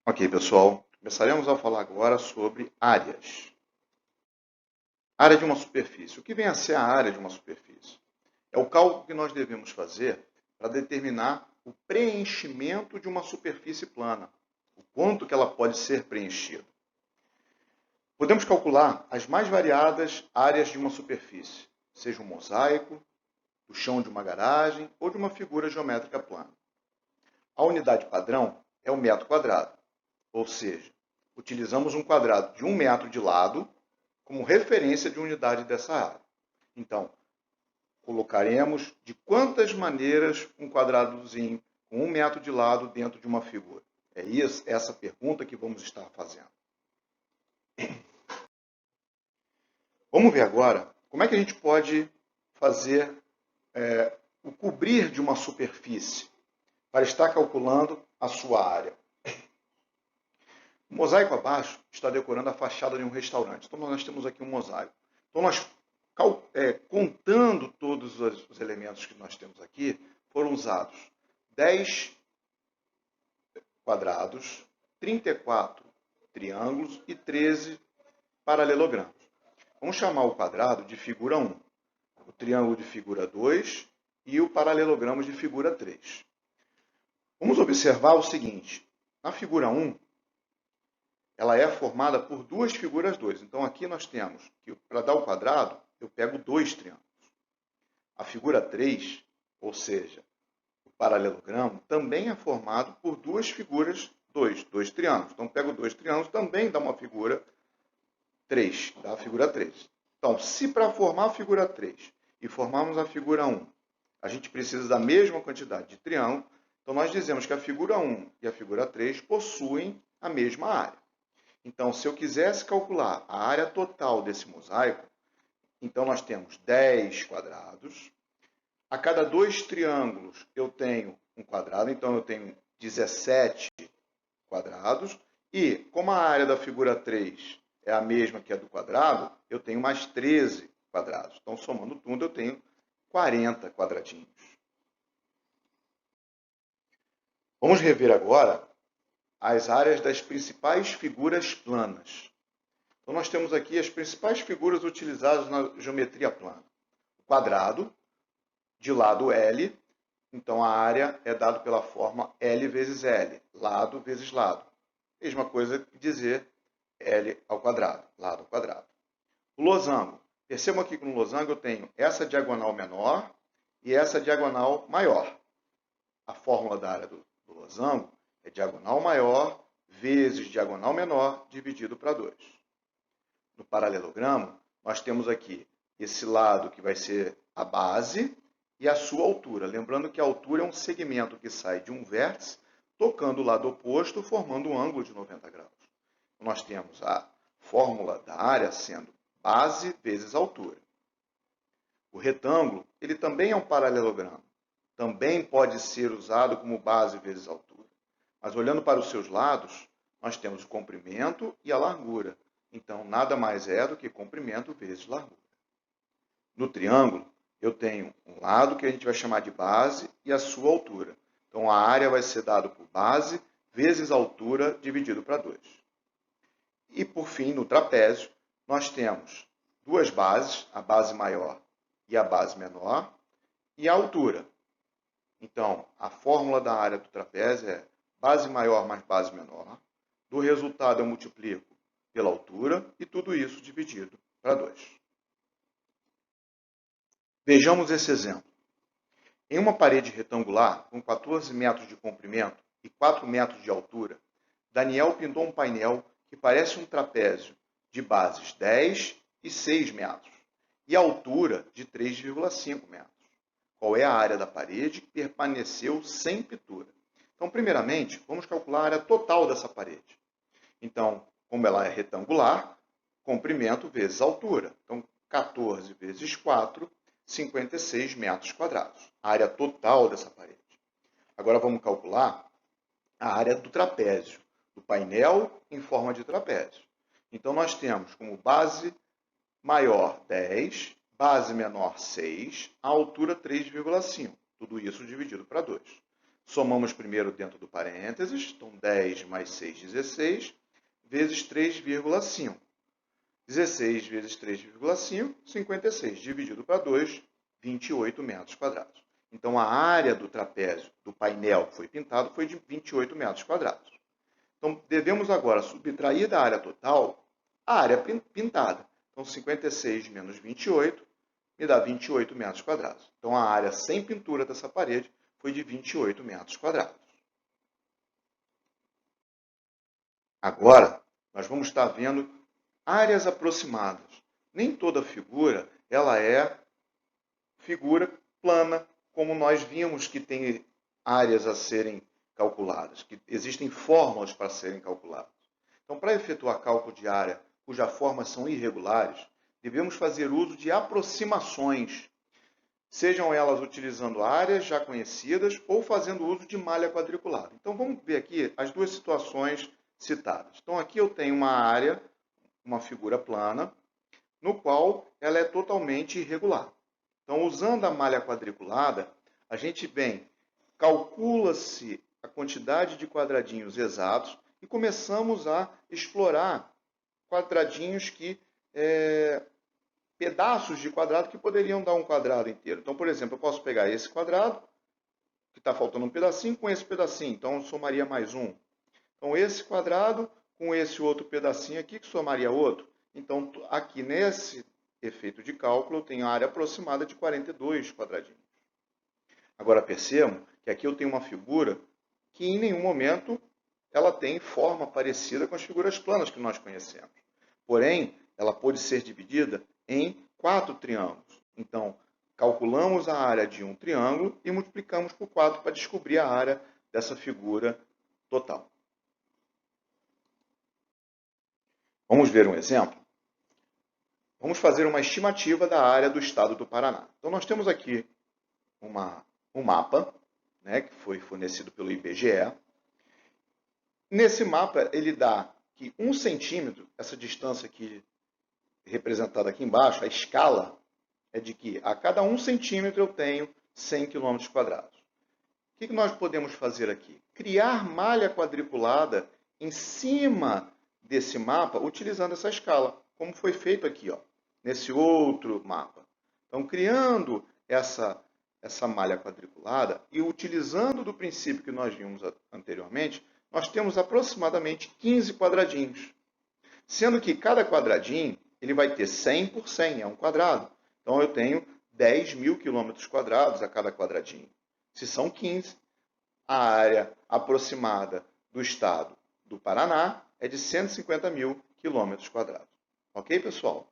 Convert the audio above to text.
Ok, pessoal, começaremos a falar agora sobre áreas. Área de uma superfície. O que vem a ser a área de uma superfície? É o cálculo que nós devemos fazer para determinar o preenchimento de uma superfície plana, o quanto que ela pode ser preenchida. Podemos calcular as mais variadas áreas de uma superfície, seja um mosaico, do chão de uma garagem ou de uma figura geométrica plana. A unidade padrão é o metro quadrado. Ou seja, utilizamos um quadrado de 1 metro de lado como referência de unidade dessa área. Então, colocaremos de quantas maneiras um quadradozinho com 1 metro de lado dentro de uma figura? É essa pergunta que vamos estar fazendo. Vamos ver agora como é que a gente pode fazer o cobrir de uma superfície para estar calculando a sua área. O mosaico abaixo está decorando a fachada de um restaurante. Então, nós temos aqui um mosaico. Então, nós, contando todos os elementos que nós temos aqui, foram usados 10 quadrados, 34 triângulos e 13 paralelogramas. Vamos chamar o quadrado de figura 1, o triângulo de figura 2 e o paralelogramo de figura 3. Vamos observar o seguinte. Na figura 1, ela é formada por duas figuras 2. Então, aqui nós temos que, para dar o quadrado, eu pego 2 triângulos. A figura 3, ou seja, o paralelogramo, também é formado por duas figuras 2, 2 triângulos. Então, pego 2 triângulos, também dá uma figura 3, dá a figura 3. Então, se para formar a figura 3 e formarmos a figura 1, a gente precisa da mesma quantidade de triângulo, então nós dizemos que a figura 1 e a figura 3 possuem a mesma área. Então, se eu quisesse calcular a área total desse mosaico, então nós temos 10 quadrados. A cada 2 triângulos eu tenho um quadrado, então eu tenho 17 quadrados. E, como a área da figura 3 é a mesma que a do quadrado, eu tenho mais 13 quadrados. Então, somando tudo, eu tenho 40 quadradinhos. Vamos rever agora as áreas das principais figuras planas. Então, nós temos aqui as principais figuras utilizadas na geometria plana. O quadrado, de lado L, então a área é dada pela forma L vezes L, lado vezes lado. Mesma coisa que dizer L ao quadrado, lado ao quadrado. O losango. Percebam aqui que no losango eu tenho essa diagonal menor e essa diagonal maior. A fórmula da área do losango é diagonal maior vezes diagonal menor dividido para 2. No paralelogramo, nós temos aqui esse lado que vai ser a base e a sua altura. Lembrando que a altura é um segmento que sai de um vértice, tocando o lado oposto, formando um ângulo de 90 graus. Nós temos a fórmula da área sendo base vezes altura. O retângulo, ele também é um paralelogramo. Também pode ser usado como base vezes altura. Mas olhando para os seus lados, nós temos o comprimento e a largura. Então, nada mais é do que comprimento vezes largura. No triângulo, eu tenho um lado que a gente vai chamar de base e a sua altura. Então, a área vai ser dada por base vezes altura dividido para 2. E, por fim, no trapézio, nós temos duas bases, a base maior e a base menor, e a altura. Então, a fórmula da área do trapézio é base maior mais base menor. Do resultado, eu multiplico pela altura e tudo isso dividido para 2. Vejamos esse exemplo. Em uma parede retangular com 14 metros de comprimento e 4 metros de altura, Daniel pintou um painel que parece um trapézio de bases 10 e 6 metros e altura de 3,5 metros. Qual é a área da parede que permaneceu sem pintura? Então, primeiramente, vamos calcular a área total dessa parede. Então, como ela é retangular, comprimento vezes altura. Então, 14 vezes 4, 56 metros quadrados. A área total dessa parede. Agora, vamos calcular a área do trapézio, do painel em forma de trapézio. Então, nós temos como base maior 10, base menor 6, a altura 3,5. Tudo isso dividido para 2. Somamos primeiro dentro do parênteses, então 10 mais 6, 16, vezes 3,5. 16 vezes 3,5, 56, dividido para 2, 28 metros quadrados. Então, a área do trapézio, do painel que foi pintado, foi de 28 metros quadrados. Então, devemos agora subtrair da área total a área pintada. Então, 56 menos 28 me dá 28 metros quadrados. Então, a área sem pintura dessa parede foi de 28 metros quadrados. Agora, nós vamos estar vendo áreas aproximadas. Nem toda figura ela é figura plana, como nós vimos que tem áreas a serem calculadas, que existem fórmulas para serem calculadas. Então, para efetuar cálculo de área cujas formas são irregulares, devemos fazer uso de aproximações, sejam elas utilizando áreas já conhecidas ou fazendo uso de malha quadriculada. Então, vamos ver aqui as duas situações citadas. Então, aqui eu tenho uma área, uma figura plana, no qual ela é totalmente irregular. Então, usando a malha quadriculada, a gente vem, calcula-se a quantidade de quadradinhos exatos e começamos a explorar quadradinhos pedaços de quadrado que poderiam dar um quadrado inteiro. Então, por exemplo, eu posso pegar esse quadrado, que está faltando um pedacinho, com esse pedacinho. Então, eu somaria mais um. Então, esse quadrado com esse outro pedacinho aqui, que somaria outro. Então, aqui nesse efeito de cálculo, eu tenho a área aproximada de 42 quadradinhos. Agora, percebam que aqui eu tenho uma figura que em nenhum momento ela tem forma parecida com as figuras planas que nós conhecemos. Porém, ela pode ser dividida em 4 triângulos. Então, calculamos a área de um triângulo e multiplicamos por 4 para descobrir a área dessa figura total. Vamos ver um exemplo? Vamos fazer uma estimativa da área do estado do Paraná. Então, nós temos aqui um mapa, né, que foi fornecido pelo IBGE. Nesse mapa, ele dá que 1 centímetro, essa distância aqui representada aqui embaixo, a escala, é de que a cada 1 centímetro eu tenho 100 km quadrados. O que nós podemos fazer aqui? Criar malha quadriculada em cima desse mapa, utilizando essa escala, como foi feito aqui, ó, nesse outro mapa. Então, criando essa malha quadriculada e utilizando do princípio que nós vimos anteriormente, nós temos aproximadamente 15 quadradinhos. Sendo que cada quadradinho ele vai ter 100 por 100, é um quadrado. Então, eu tenho 10.000 quilômetros quadrados a cada quadradinho. Se são 15, a área aproximada do estado do Paraná é de 150.000 quilômetros quadrados. Ok, pessoal?